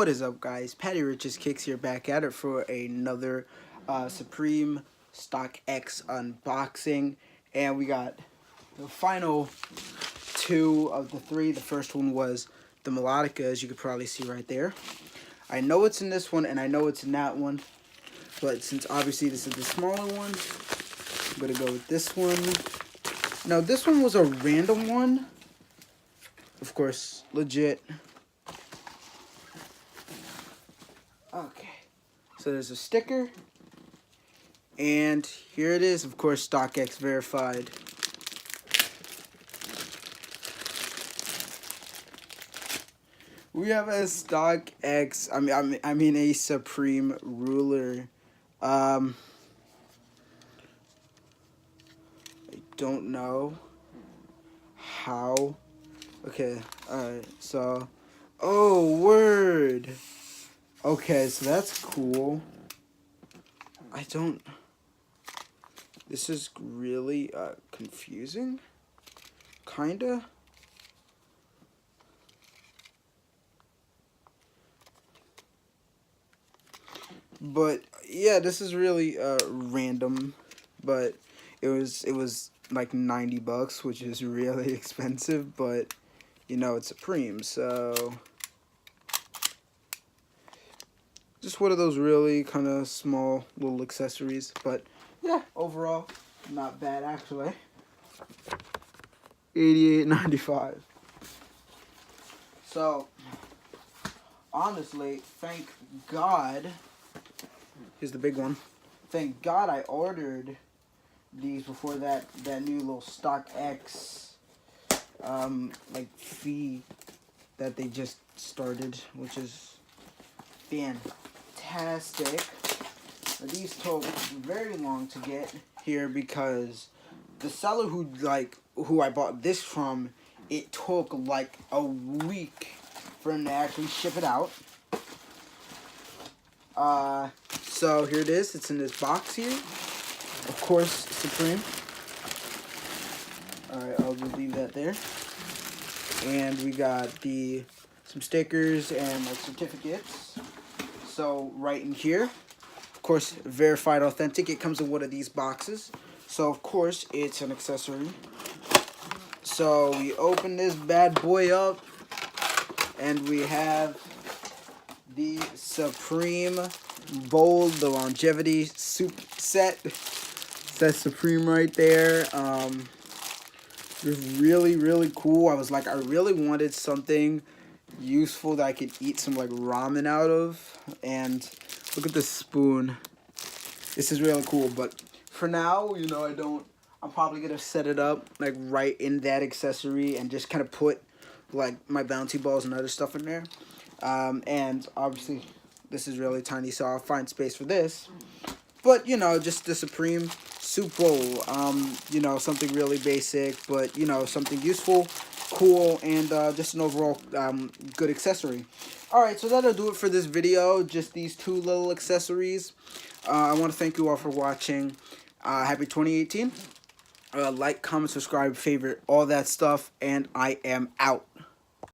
What is up, guys? Patty Rich's Kicks here, back at it for another Supreme StockX unboxing, and we got the final two of the three. The first one was the Melodica, as you could probably see right there. I know it's in this one, and I know it's in that one, but since obviously this is the smaller one, I'm gonna go with this one. Now, this one was a random one, of course, legit. Okay, so there's a sticker, and here it is, of course, StockX verified. We have a StockX, I mean a Supreme ruler. I don't know how. Okay, alright, so, oh, word. Okay, so that's cool. This is really confusing, kinda. But yeah, this is really random, but it was like $90, which is really expensive, but you know, it's Supreme, so just one of those really kind of small little accessories, but yeah, overall, not bad actually. $88.95. So, honestly, thank God, here's the big one, thank God I ordered these before that new little StockX, like, fee that they just started, which is fantastic. These took very long to get here because the seller who I bought this from, it took like a week for him to actually ship it out. So here it is. It's in this box here. Of course, Supreme. Alright, I'll just leave that there. And we got some stickers and like certificates. So right in here, of course, verified authentic. It comes in one of these boxes. So of course, it's an accessory. So we open this bad boy up, and we have the Supreme Bold, the longevity soup set. That's Supreme right there. It's really, really cool. I was like, I really wanted something useful that I could eat some like ramen out of. And look at this spoon. This is really cool. But for now, you know, I'm probably gonna set it up like right in that accessory and just kind of put like my bouncy balls and other stuff in there. And obviously this is really tiny, so I'll find space for this. But, you know, just the Supreme soup bowl. You know, something really basic, but, you know, something useful, cool, and just an overall good accessory. Alright, so that'll do it for this video. Just these two little accessories. I want to thank you all for watching. Happy 2018. Like, comment, subscribe, favorite, all that stuff, and I am out.